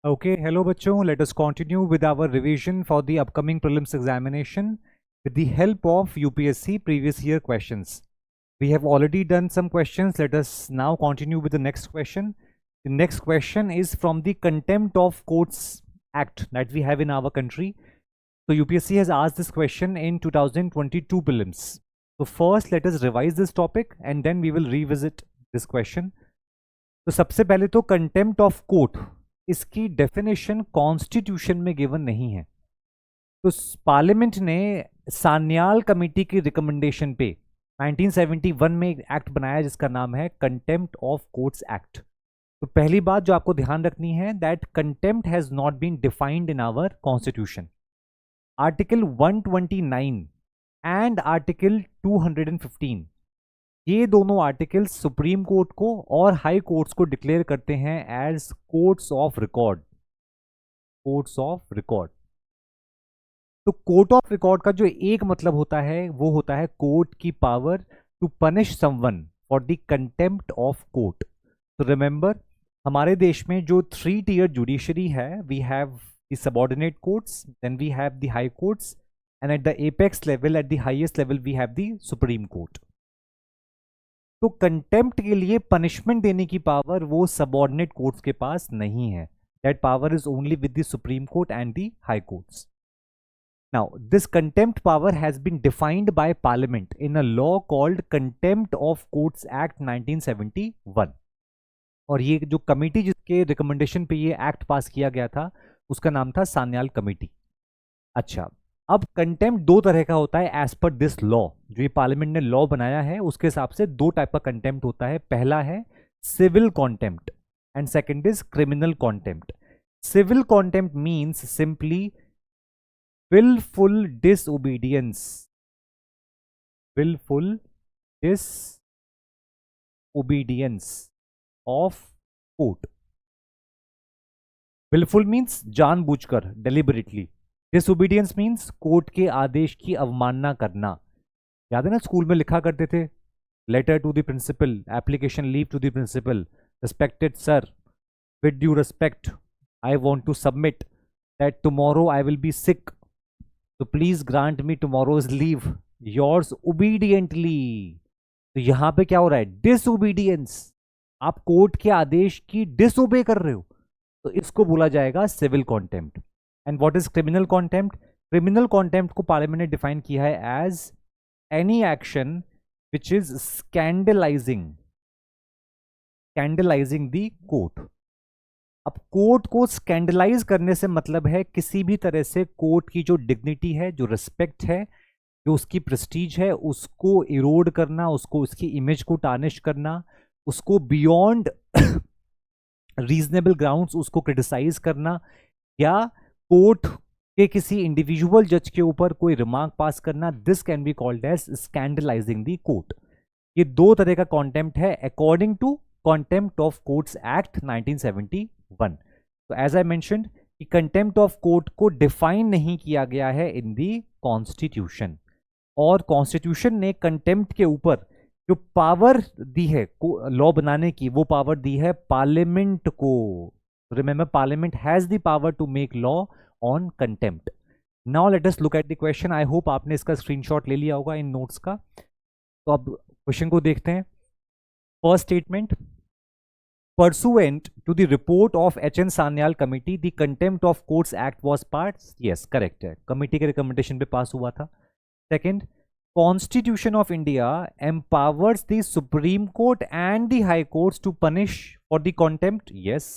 Okay, hello bachcho. Let us continue with our revision for the upcoming prelims examination with the help of UPSC previous year questions. We have already done some questions. Let us now continue with the next question. The next question is from the Contempt of Courts Act that we have in our country. So UPSC has asked this question in 2022 prelims. So first let us revise this topic and then we will revisit this question. तो सबसे पहले तो contempt of court, इसकी definition constitution में given नहीं है। तो parliament ने सान्याल कमेटी की रिकमेंडेशन पे 1971 में एक एक्ट बनाया जिसका नाम है कंटेम्प्ट ऑफ कोर्ट्स एक्ट। तो पहली बात जो आपको ध्यान रखनी है that contempt has not been defined in our constitution. Article 129 and article 215 ये दोनों आर्टिकल्स सुप्रीम कोर्ट को और हाई कोर्ट्स को डिक्लेयर करते हैं as courts of record. Courts of record. तो कोर्ट ऑफ रिकॉर्ड का जो एक मतलब होता है वो होता है कोर्ट की power to punish someone for the contempt of court. तो रिमेंबर हमारे देश में जो 3 टियर जुडिशरी है, we have the subordinate courts, then we have the high courts and at the apex level, at the highest level we have the supreme court. तो contempt के लिए punishment देने की पावर वो सबऑर्डिनेट कोर्ट्स के पास नहीं है। That power is only with the supreme court and the high courts. Now this contempt power has been defined by parliament in a law called contempt of courts act 1971। और ये जो committee जिसके recommendation पे ये act पास किया गया था उसका नाम था सान्याल कमेटी। अच्छा, अब कंटेम्प्ट दो तरह का होता है एज पर दिस लॉ। जो ये पार्लियामेंट ने लॉ बनाया है उसके हिसाब से दो टाइप का कंटेम्प्ट होता है। पहला है civil contempt and second is criminal contempt. Civil contempt means simply willful disobedience, willful disobedience of court। willful means जानबूझकर, deliberately। डिसोबीडियंस मीन्स कोर्ट के आदेश की अवमानना करना। याद है ना स्कूल में लिखा करते थे letter to the principal, application leave to the principal, respected sir, with due respect I want to submit that tomorrow I will be sick, तो please grant me tomorrow's leave, yours obediently. तो यहां पे क्या हो रहा है? Disobedience. आप court के आदेश की डिसओबे कर रहे हो, तो इसको बोला जाएगा civil contempt. And what is criminal contempt? Criminal contempt को पार्लियामेंट ने डिफाइन किया है as any action which is scandalising the court. अब कोर्ट को स्कैंडलाइज करने से मतलब है किसी भी तरह से कोर्ट की जो डिग्निटी है, जो रिस्पेक्ट है, जो उसकी प्रेस्टीज है, उसको इरोड करना, उसको उसकी इमेज को टार्निश करना, उसको बियॉन्ड रीजनेबल ग्राउंड्स उसको क्रिटिसाइज करना, या कोर्ट के किसी इंडिविजुअल जज के ऊपर कोई रिमार्क पास करना। This can be called as scandalising the court. ये दो तरह का कॉन्टेम्प्ट है according to contempt of courts act 1971। तो एज आई मेंशन्ड कि कंटेम्प्ट ऑफ कोर्ट को डिफाइन नहीं किया गया है इन दी कॉन्स्टिट्यूशन, और कॉन्स्टिट्यूशन ने कंटेम्प्ट के ऊपर जो पावर दी है लॉ बनाने की, वो पावर दी है पार्लियामेंट को। Remember, parliament has the power to make law on contempt. Now let us look at the question. I hope आपने इसका स्क्रीनशॉट ले लिया होगा इन नोट्स का। तो अब क्वेश्चन को देखते हैं। First statement, pursuant to the report of H.N. Sanyal committee, the Contempt of Courts Act was passed। yes, correct है, कमेटी के रिकमेंडेशन पे पास हुआ था। Second, Constitution of India empowers the Supreme Court and the High Courts to punish for the contempt। yes,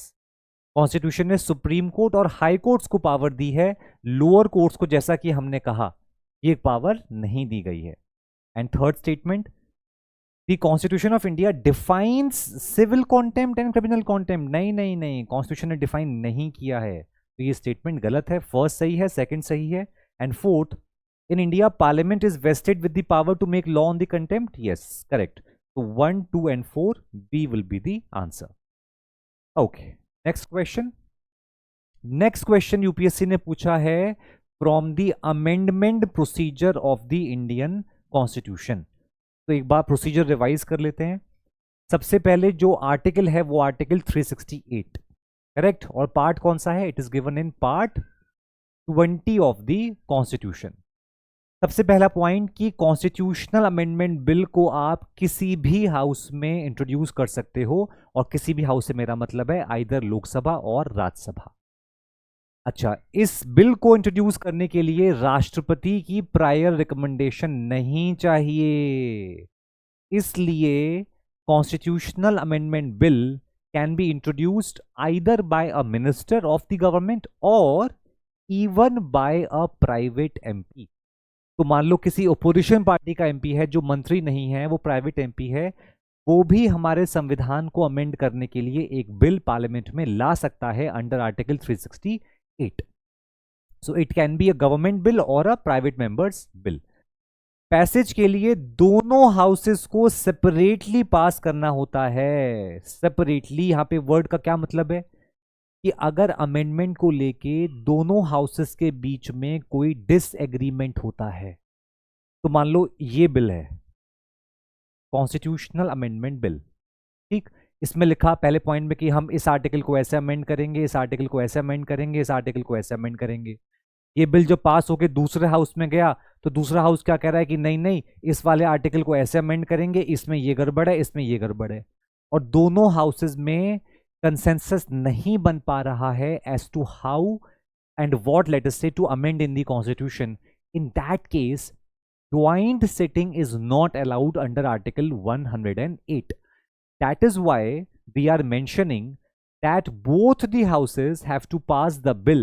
constitution ने supreme court और high courts को power दी है, lower courts को जैसा कि हमने कहा ये पावर नहीं दी गई है। And third statement, the constitution of India defines civil contempt and criminal contempt. नहीं नहीं नहीं, कॉन्स्टिट्यूशन ने डिफाइन नहीं किया है, तो ये स्टेटमेंट गलत है। फर्स्ट सही है, सेकंड सही है। And fourth, in India parliament is vested with the power to make law on the contempt. Yes, correct. तो 1, 2 and 4 B will be the answer. Okay, next question. Next question UPSC ने पूछा है from the amendment procedure of the Indian constitution. तो एक बार procedure revise कर लेते हैं। सबसे पहले जो आर्टिकल है वो आर्टिकल 368। करेक्ट। और पार्ट कौन सा है? It is given in part 20 of the constitution. सबसे पहला पॉइंट कि कॉन्स्टिट्यूशनल अमेंडमेंट बिल को आप किसी भी हाउस में इंट्रोड्यूस कर सकते हो, और किसी भी हाउस से मेरा मतलब है आइदर लोकसभा और राज्यसभा। अच्छा, इस बिल को इंट्रोड्यूस करने के लिए राष्ट्रपति की प्रायर रिकमेंडेशन नहीं चाहिए, इसलिए constitutional amendment bill can be introduced either by a minister of the government or even by a private MP. तो मान लो किसी ओपोजिशन पार्टी का एमपी है जो मंत्री नहीं है, वो प्राइवेट एमपी है, वो भी हमारे संविधान को अमेंड करने के लिए एक बिल पार्लियामेंट में ला सकता है under article 368। So it can be a government bill or a private member's bill. Passage के लिए दोनों हाउसेस को सेपरेटली पास करना होता है। सेपरेटली, यहां पे वर्ड का क्या मतलब है कि अगर अमेंडमेंट को लेके दोनों हाउसेस के बीच में कोई डिसएग्रीमेंट होता है, तो मान लो ये बिल है कॉन्स्टिट्यूशनल अमेंडमेंट बिल, ठीक, इसमें लिखा पहले पॉइंट में कि हम इस आर्टिकल को ऐसे अमेंड करेंगे, इस आर्टिकल को ऐसे अमेंड करेंगे, इस आर्टिकल को ऐसे अमेंड करेंगे। ये बिल जो पास होके दूसरे हाउस में गया, तो दूसरा हाउस क्या कह रहा है कि नहीं नहीं, इस वाले आर्टिकल को ऐसे अमेंड करेंगे, इसमें ये गड़बड़ है, इसमें ये गड़बड़ है, और दोनों हाउसेस में कंसेंसस नहीं बन पा रहा है as to how and what let us say to amend in the constitution. In that case joint sitting is not allowed under article 108. That is why we are mentioning that both the houses have to pass the bill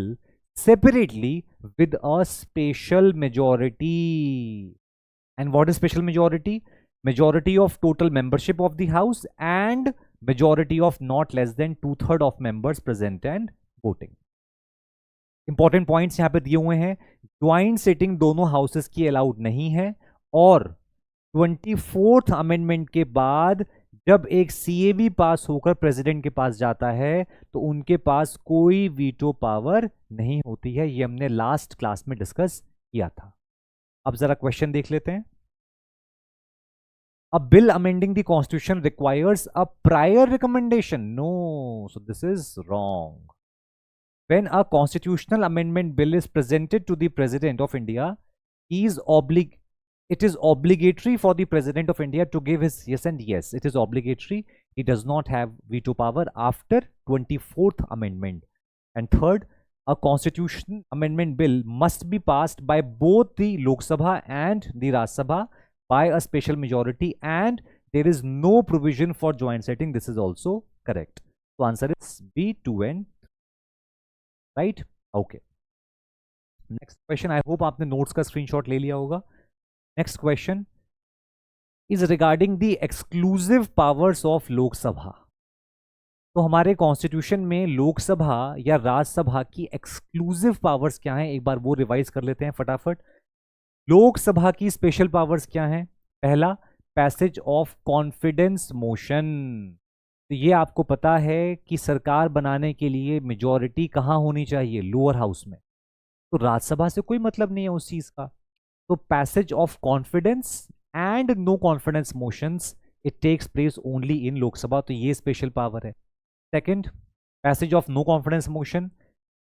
separately with a special majority. And what is special majority? Majority of total membership of the house and majority of not less than 2/3 of members present and voting. Important points यहां पे दिए हुए हैं। Joint sitting दोनों houses की allowed नहीं है, और 24th अमेंडमेंट के बाद जब एक सीएबी पास होकर प्रेसिडेंट के पास जाता है तो उनके पास कोई वीटो पावर नहीं होती है। ये हमने लास्ट क्लास में डिस्कस किया था। अब जरा क्वेश्चन देख लेते हैं। A bill amending the constitution requires a prior recommendation. No, so this is wrong. When a constitutional amendment bill is presented to the President of India, it is obligatory for the President of India to give his yes and yes. It is obligatory. He does not have veto power after 24th amendment. And third, a constitution amendment bill must be passed by both the Lok Sabha and the Raj Sabha by a special majority, and there is no provision for joint sitting. This is also correct. So answer is B, 2 and right. Okay, next question. I hope आपने notes का screenshot ले लिया होगा। Next question is regarding the exclusive powers of Lok Sabha. तो हमारे constitution में लोकसभा या राज्यसभा की एक्सक्लूसिव पावर्स क्या हैं, एक बार वो रिवाइज कर लेते हैं फटाफट। लोकसभा की स्पेशल पावर्स क्या हैं? पहला, पैसेज ऑफ कॉन्फिडेंस मोशन। तो ये आपको पता है कि सरकार बनाने के लिए मेजॉरिटी कहाँ होनी चाहिए? लोअर हाउस में। तो राज्यसभा से कोई मतलब नहीं है उस चीज का। तो passage of confidence and no confidence motions it takes place only in Lok Sabha, तो ये स्पेशल पावर है। Second, passage of no confidence motion,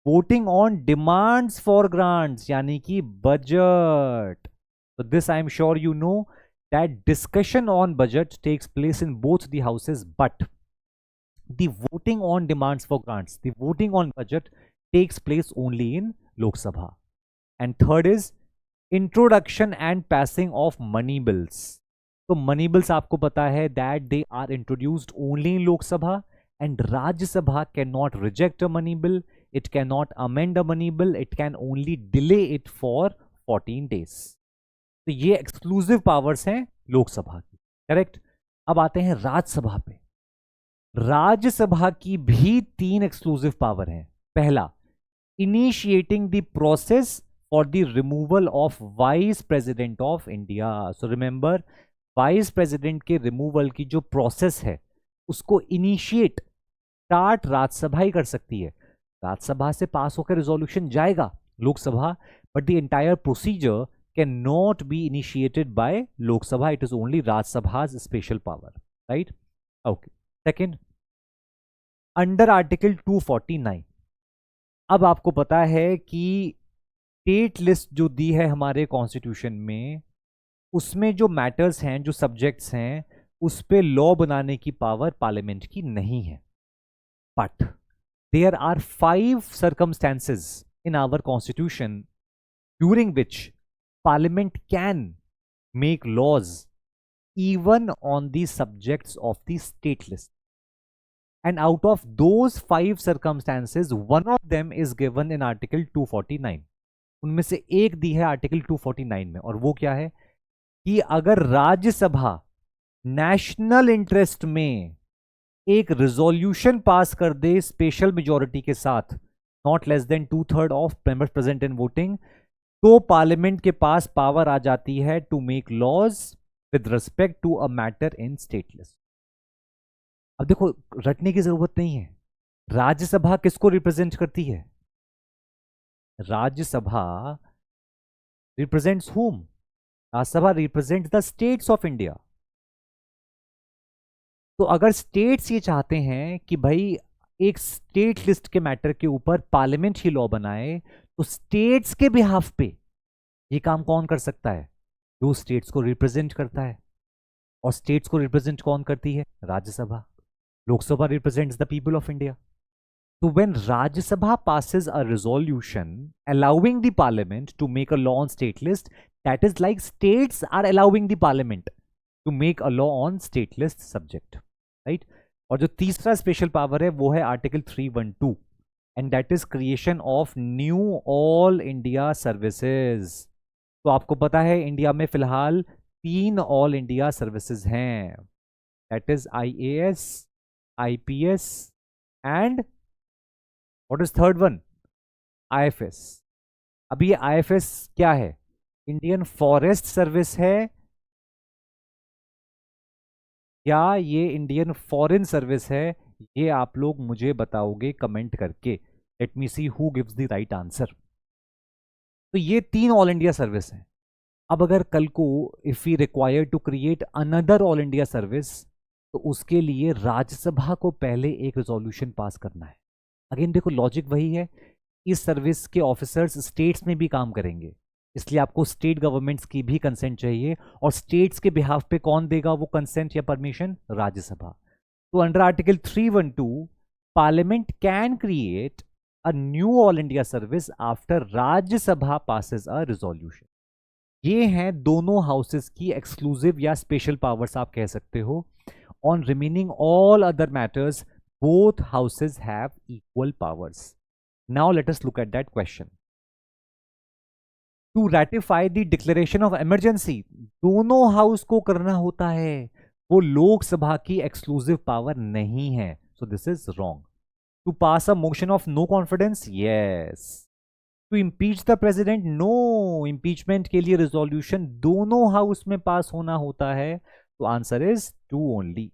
voting on demands for grants यानी कि बजट। तो this I am sure you know that discussion on budget takes place in both the houses, but the voting on demands for grants, the voting on budget takes place only in Lok Sabha. And third is introduction and passing of money bills. तो money bills आपको पता है that they are introduced only in Lok Sabha, and Rajya Sabha cannot reject a money bill, it cannot amend a money bill, it can only delay it for 14 days. तो ये exclusive powers हैं लोकसभा की, correct. अब आते हैं राज्यसभा पे। राज्यसभा की भी 3 एक्सक्लूसिव पावर हैं। पहला, initiating the process for the removal of vice president of India. So remember, vice president के रिमूवल की जो प्रोसेस है उसको इनिशिएट स्टार्ट राज्यसभा ही कर सकती है। राज्यसभा से पास होकर रिजोल्यूशन जाएगा Lok Sabha, but the entire procedure can not be initiated by Lok Sabha, it is only Rajya Sabha's special power, right. Okay, second, under article 249। अब आपको पता है कि स्टेट लिस्ट जो दी है हमारे कॉन्स्टिट्यूशन में, उसमें जो मैटर्स हैं, जो सब्जेक्ट्स हैं, उस पे लॉ बनाने की पावर पार्लियामेंट की नहीं है। But there are 5 circumstances in our constitution during which parliament can make laws even on the subjects of the state list. And out of those 5 circumstances, one of them is given in Article 249. उनमें से एक दी है article 249 में, और वो क्या है कि अगर राज्यसभा नेशनल इंटरेस्ट में एक रिजोल्यूशन पास कर दे स्पेशल मेजॉरिटी के साथ, not less than 2/3 of members present and voting, तो पार्लियामेंट के पास पावर आ जाती है to make laws with respect to a matter in state list. अब देखो, रटने की जरूरत नहीं है। राज्यसभा किसको रिप्रेजेंट करती है? Rajya Sabha represents whom? Rajya Sabha represent the states of India. तो अगर स्टेट्स ये चाहते हैं कि भाई एक स्टेट लिस्ट के मैटर के ऊपर पार्लियामेंट ही लॉ बनाए, तो स्टेट्स के बिहाफ पे ये काम कौन कर सकता है? जो स्टेट्स को रिप्रेजेंट करता है। और स्टेट्स को रिप्रेजेंट कौन करती है? Rajya Sabha. Lok Sabha represents the people of India. So when Rajya Sabha passes a resolution allowing the parliament to make a law on state list, that is like states are allowing the parliament to make a law on state list subject, right? और जो तीसरा special power है वो है article 312 and that is creation of knew all India services. तो आपको पता है इंडिया में फिलहाल 3 ऑल इंडिया सर्विसेज हैं, that is IAS, IPS and what is third one? IFS। अभी ये IFS क्या है? इंडियन फॉरेस्ट सर्विस है या ये इंडियन फॉरेन सर्विस है? ये आप लोग मुझे बताओगे कमेंट करके। Let me see who gives the right answer. तो ये 3 ऑल इंडिया सर्विस हैं। अब अगर कल को if we require to create another all India service, तो उसके लिए राज्यसभा को पहले एक रेजोल्यूशन पास करना है। अगेन देखो, लॉजिक वही है। इस सर्विस के ऑफिसर्स स्टेट्स में भी काम करेंगे, इसलिए आपको स्टेट गवर्नमेंट्स की भी कंसेंट चाहिए, और स्टेट्स के बिहाफ पे कौन देगा वो कंसेंट या परमिशन? राज्यसभा। तो under article 312 parliament can create a knew all India service after Rajya Sabha passes a resolution. ये हैं दोनों हाउसेस की एक्सक्लूसिव या स्पेशल पावर्स आप कह सकते हो। On remaining all other matters both houses have equal powers. Now let us look at that question. To ratify the declaration of emergency, दोनों हाउस को करना होता है, वो लोकसभा की एक्सक्लूसिव पावर नहीं है। So this is wrong. To pass a motion of no confidence, yes. To impeach the president, no. Impeachment के लिए resolution दोनों हाउस में पास होना होता है। तो answer is 2 only.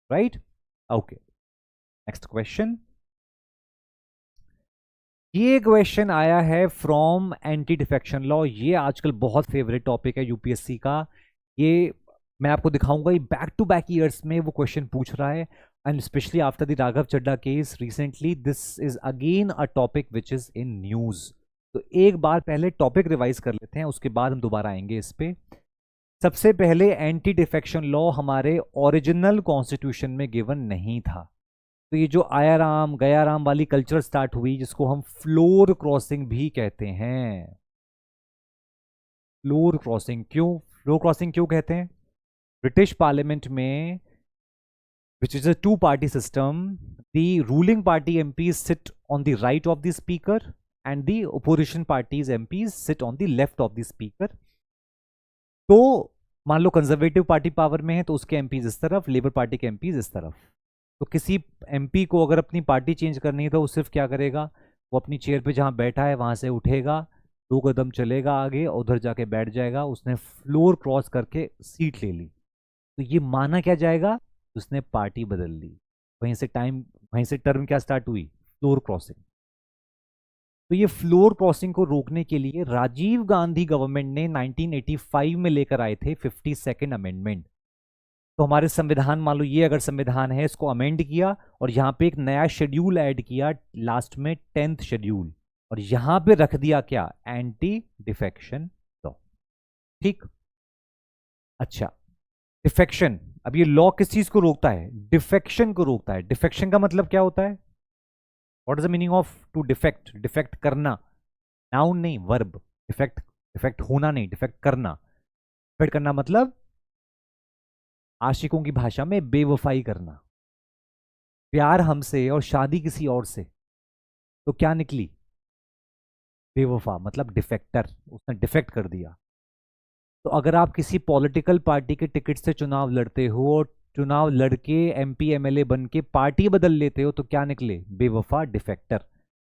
Right? Okay. Next question. ये क्वेश्चन आया है फ्रॉम एंटी डिफेक्शन लॉ। ये आजकल बहुत फेवरेट टॉपिक है यूपीएससी का। ये मैं आपको दिखाऊंगा, ये बैक टू बैक ईयर्स में वो क्वेश्चन पूछ रहा है, and specially after the Raghav Chadha case recently this is again a topic which is in news. तो एक बार पहले टॉपिक रिवाइज कर लेते हैं, उसके बाद हम दोबारा आएंगे इस पे। सबसे पहले एंटी डिफेक्शन लॉ हमारे ओरिजिनल कॉन्स्टिट्यूशन में गिवन नहीं था। तो ये जो आयाराम गयाराम वाली कल्चर स्टार्ट हुई, जिसको हम फ्लोर क्रॉसिंग भी कहते हैं। फ्लोर क्रॉसिंग क्यों कहते हैं? ब्रिटिश पार्लियामेंट में, which is a 2 party system, the ruling party MPs sit on the right of the speaker and the opposition parties MPs sit on the left of the speaker. तो मान लो conservative party power में है तो उसके MPs इस तरफ, labour party के MPs इस तरफ। तो किसी MP को अगर अपनी पार्टी चेंज करनी है तो वो सिर्फ क्या करेगा? वो अपनी चेयर पे जहाँ बैठा है वहां से उठेगा, 2 कदम चलेगा आगे और उधर जाके बैठ जाएगा। उसने फ्लोर क्रॉस करके सीट ले ली, तो ये माना क्या जाएगा? उसने पार्टी बदल ली। वहीं से टर्म क्या स्टार्ट हुई? Floor crossing. तो ये फ्लोर क्रॉसिंग को रोकने के लिए राजीव गांधी गवर्नमेंट ने 1985 में लेकर आए थे 52nd अमेंडमेंट। तो हमारे संविधान, मान लो ये अगर संविधान है, इसको अमेंड किया और यहाँ पे एक नया शेड्यूल ऐड किया लास्ट में, 10th शेड्यूल, और यहाँ पे रख दिया क्या, एंटी डिफेक्शन लॉ। ठीक, अच्छा, डिफेक्शन, अब ये लॉ किस चीज को रोकता है, डिफेक्शन को रोकता है। डिफेक्शन का मतलब क्या होता है, what is the meaning of to defect, defect करना, नाउन नहीं वर्ब, डिफेक्ट, डिफेक्ट होना नहीं, डिफेक्ट करना। डिफेक्ट करना मतलब आशिकों की भाषा में बेवफाई करना, प्यार हमसे और शादी किसी और से, तो क्या निकली, बेवफा, मतलब डिफेक्टर, उसने डिफेक्ट कर दिया। तो अगर आप किसी पॉलिटिकल पार्टी के टिकट से चुनाव लड़ते हो और चुनाव लड़के एमपी एमएलए बन के पार्टी बदल लेते हो, तो क्या निकले, बेवफा, डिफेक्टर।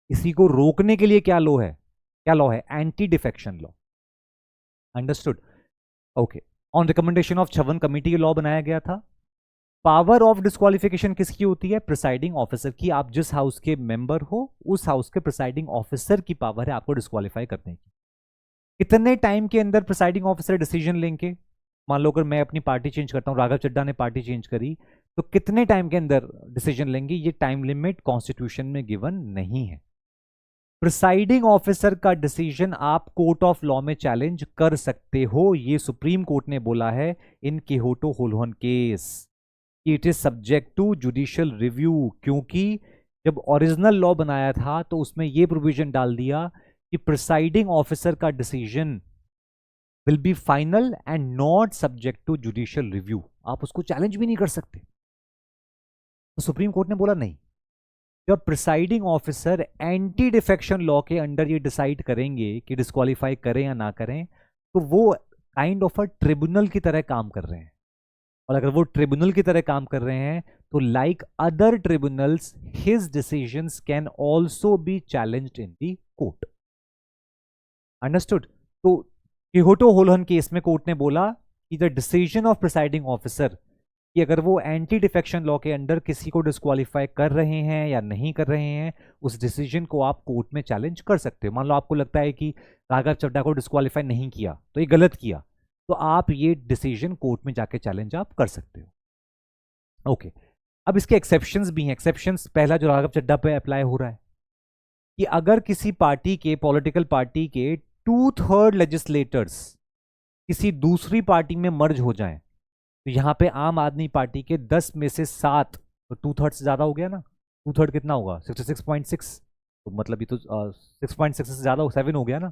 इसी को रोकने के लिए क्या लॉ है, क्या लॉ है, anti defection law. Understood, okay. On recommendation of 56 committee ये लॉ बनाया गया था। पावर ऑफ डिस्क्वालिफिकेशन किसकी होती है, प्रिसाइडिंग ऑफिसर की। आप जिस हाउस के मेंबर हो, उस हाउस के प्रिसाइडिंग ऑफिसर की पावर है आपको डिस्क्वालीफाई करने की। कितने टाइम के अंदर प्रिसाइडिंग ऑफिसर डिसीजन लेंगे, मान लो अगर मैं अपनी पार्टी चेंज करता हूं, राघव चड्ढा ने पार्टी चेंज करी, तो कितने टाइम के अंदर डिसीजन लेंगे, ये टाइम लिमिट कॉन्स्टिट्यूशन में गिवन नहीं है। प्रिसाइडिंग ऑफिसर का डिसीजन आप कोर्ट ऑफ लॉ में चैलेंज कर सकते हो, ये सुप्रीम कोर्ट ने बोला है in Kihoto Hollohan case. It is subject to judicial review, क्योंकि जब ओरिजिनल लॉ बनाया था तो उसमें यह प्रोविजन डाल दिया कि प्रिसाइडिंग ऑफिसर का decision will be final and not subject to judicial review, आप उसको चैलेंज भी नहीं कर सकते। तो सुप्रीम कोर्ट ने बोला नहीं, जब presiding officer anti defection law के अंडर ये डिसाइड करेंगे कि डिस्क्वालीफाई करें या ना करें, तो वो काइंड ऑफ अ ट्रिब्यूनल की तरह काम कर रहे हैं। और अगर वो ट्रिब्यूनल की तरह काम कर रहे हैं तो like other tribunals his decisions can also be challenged in the court. Understood. तो केहोटो होलोहन केस में कोर्ट ने बोला कि the decision of presiding officer, कि अगर वो एंटी डिफेक्शन लॉ के अंडर किसी को डिस्क्वालीफाई कर रहे हैं या नहीं कर रहे हैं, उस डिसीजन को आप कोर्ट में चैलेंज कर सकते हो। मान लो आपको लगता है कि राघव चड्ढा को डिस्क्वालीफाई नहीं किया तो ये गलत किया, तो आप ये डिसीजन कोर्ट में जाके चैलेंज आप कर सकते हो। ओके, अब इसके एक्सेप्शंस भी हैं। एक्सेप्शंस, पहला जो राघव चड्ढा पे अप्लाई हो रहा है कि अगर किसी पार्टी के, पॉलिटिकल पार्टी के 2/3 लेजिस्लेटर्स किसी दूसरी पार्टी में मर्ज हो जाएं, तो यहां पे आम आदमी पार्टी के 10 में से 7, तो 2/3 से ज्यादा हो गया ना, 2/3 कितना होगा, 66.6, तो मतलब ये तो 6.6 से ज्यादा 7 हो गया ना।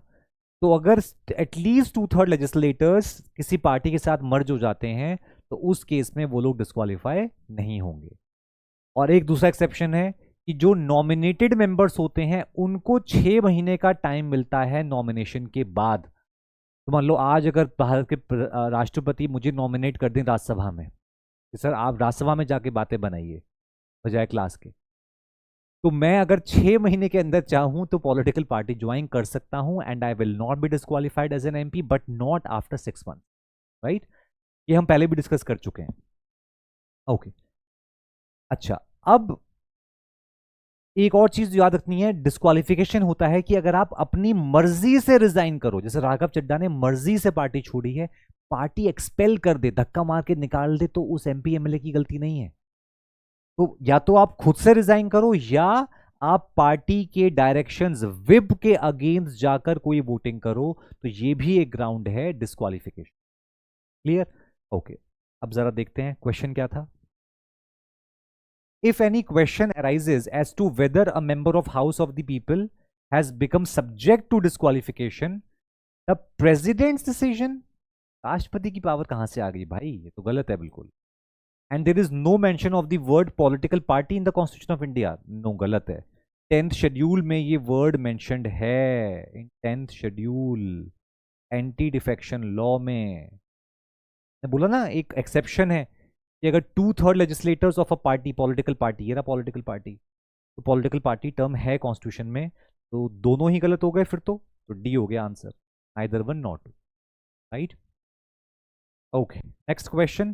तो अगर एटलीस्ट 2/3 लेजिस्लेटर्स किसी पार्टी के साथ मर्ज हो जाते हैं, तो उस केस में वो लोग डिस्क्वालीफाई नहीं होंगे। और एक दूसरा एक्सेप्शन है कि जो नॉमिनेटेड मेंबर्स होते हैं उनको 6 महीने का टाइम मिलता है नॉमिनेशन के बाद। तो मान लो आज अगर भारत के राष्ट्रपति मुझे नॉमिनेट कर दें राज्यसभा में, कि सर आप राज्यसभा में जाके बातें बनाइए बजाय क्लास के, तो मैं अगर 6 महीने के अंदर चाहूं तो पॉलिटिकल पार्टी ज्वाइन कर सकता हूं and I will not be disqualified as an MP, but not after 6 month, right. ये हम पहले भी डिस्कस कर चुके हैं। ओके, अच्छा, अब एक और चीज याद रखनी है, डिस्क्वालिफिकेशन होता है कि अगर आप अपनी मर्जी से रिजाइन करो, जैसे राघव चड्ढा ने मर्जी से पार्टी छोड़ी है, पार्टी एक्सपेल कर दे, धक्का मार के निकाल दे, तो उस एमपी एमएलए की गलती नहीं है। तो या तो आप खुद से रिजाइन करो या आप पार्टी के डायरेक्शंस, विप के अगेंस्ट जाकर कोई वोटिंग करो, तो ये भी एक ग्राउंड है डिस्क्वालिफिकेशन। Clear, okay. अब जरा देखते हैं क्वेश्चन क्या था। If any question arises as to whether a member of House of the People has become subject to disqualification, the president's decision, राष्ट्रपति की पावर कहां से आ गई भाई, ये तो गलत है बिल्कुल। And there is no mention of the word political party in the Constitution of India, no, गलत है। 10th शेड्यूल में ये वर्ड मेंशन्ड है, इन 10th schedule anti defection law में। मैं बोला ना एक एक्सेप्शन है कि अगर 2/3 legislators of a party, political party, ये रहा पॉलिटिकल पार्टी, तो पॉलिटिकल पार्टी टर्म है कॉन्स्टिट्यूशन में, तो दोनों ही गलत हो गए फिर तो डी हो गया answer, either one not, right. Okay, next question.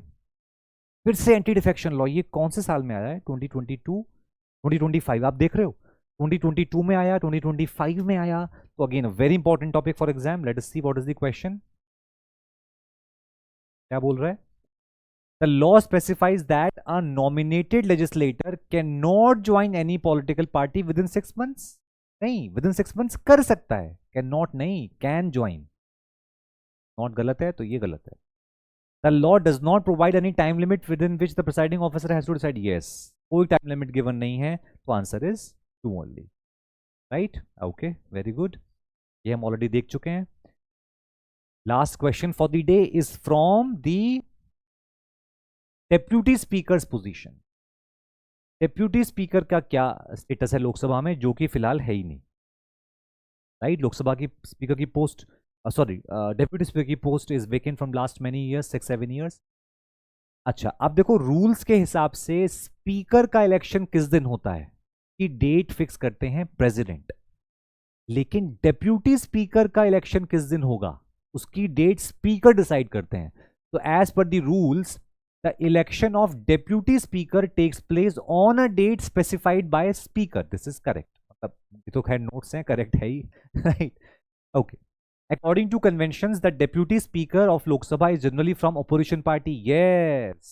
फिर से एंटी डिफेक्शन लॉ, ये कौन से साल में आया है, 2022, 2025, आप देख रहे हो 2022 में आया, 2025 में आया। तो again very important topic for exam, let us see what is the question. क्या बोल रहा है, The law specifies that a nominated legislator cannot join any political party within 6 months. नहीं, within 6 months कर सकता है, cannot नहीं, can join. Not गलत है तो ये गलत है. The law does not provide any time limit within which the presiding officer has to decide. Yes, कोई time limit given नहीं है, तो answer is 2 only. Right? Okay, very good. ये हम already देख चुके हैं. Last question for the day is from the deputy speaker position. Deputy speaker का क्या स्टेटस है लोकसभा में, जो कि फिलहाल है ही नहीं. राइट, लोकसभा की स्पीकर की पोस्ट, सॉरी, डेप्यूटी स्पीकर की post is vacant from last many years, 6-7 years. अच्छा, अब देखो रूल्स के हिसाब से स्पीकर का इलेक्शन किस दिन होता है कि डेट फिक्स करते हैं प्रेसिडेंट, लेकिन डेप्यूटी स्पीकर का इलेक्शन किस दिन होगा उसकी डेट स्पीकर डिसाइड करते हैं. तो as per the rules the election of deputy speaker takes place on a date specified by speaker. This is correct. मतलब ये तो खैर नोट्स हैं, करेक्ट है ही. Right? Okay. According to conventions, the deputy speaker of Lok Sabha is generally from opposition party. Yes.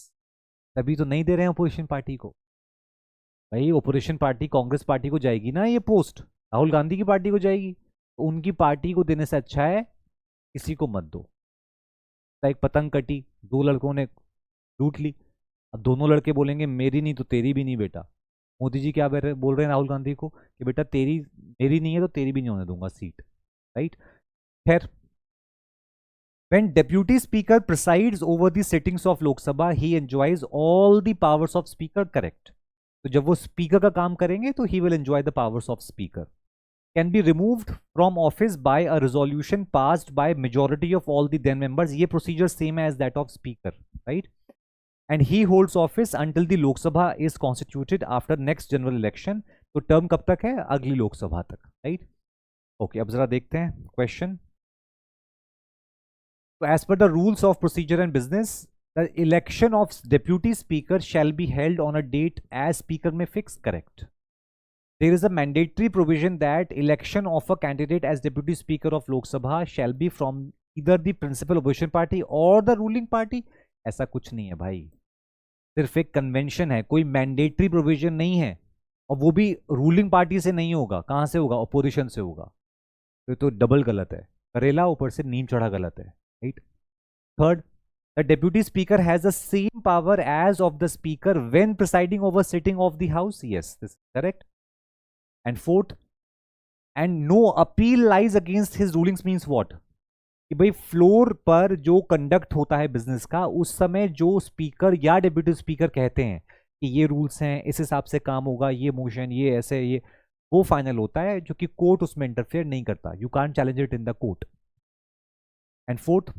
तभी तो नहीं दे रहे हैं opposition party को. भाई opposition party कांग्रेस पार्टी को जाएगी ना ये पोस्ट, राहुल गांधी की पार्टी को जाएगी, तो उनकी पार्टी को देने से अच्छा है किसी को मत दो. एक पतंग कटी, 2 लड़कों ने लूट ली, अब दोनों लड़के बोलेंगे मेरी नहीं तो तेरी भी नहीं बेटा. मोदी जी क्या बोल रहे हैं राहुल गांधी को कि बेटा तेरी मेरी नहीं है तो तेरी भी नहीं होने दूंगा सीट. राइट. खैर, when deputy speaker presides over the sittings of Lok Sabha, he enjoys all the powers of speaker. Correct. तो जब वो स्पीकर का काम करेंगे तो he will enjoy the powers of speaker. Can be removed from office by a resolution passed by majority of all the then members. ये procedure same as that of speaker. Right. And he holds office until the Lok Sabha is constituted after next general election. तो term कब तक है, अगली लोकसभा तक. Right. Okay, अब जरा देखते हैं क्वेश्चन. तो as per the rules of procedure and business, the election of deputy speaker shall be held on a date as speaker may fix. Correct. There is a mandatory provision that election of a candidate as deputy speaker of Lok Sabha shall be from either the principal opposition party or the ruling party. ऐसा कुछ नहीं है भाई, सिर्फ एक convention है, कोई mandatory provision नहीं है, और वो भी रूलिंग पार्टी से नहीं होगा. कहां से होगा, अपोजिशन से होगा. तो डबल गलत है, करेला ऊपर से नीम चढ़ा गलत है. Right. Third, the deputy speaker has the same power as of the speaker when presiding over sitting of the house. Yes, this correct. And fourth, and no appeal lies against his rulings means what, कि भाई floor पर जो conduct होता है business का, उस समय जो स्पीकर या डेप्यूटी स्पीकर कहते हैं कि ये रूल्स हैं, इस हिसाब से काम होगा, ये मोशन, ये ऐसे, ये वो फाइनल होता है, जो कि कोर्ट उसमें इंटरफेयर नहीं करता. You can't challenge it in the court. And fourth,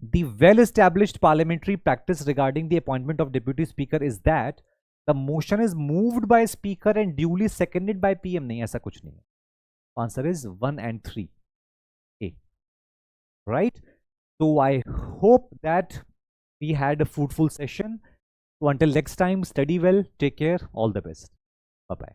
the well established parliamentary practice regarding the appointment of deputy speaker is that the motion is moved by speaker and duly seconded by PM. नहीं, ऐसा कुछ नहीं है. Answer is 1 and 3. Right. So I hope that we had a fruitful session. So until next time, study well, take care, all the best. Bye bye.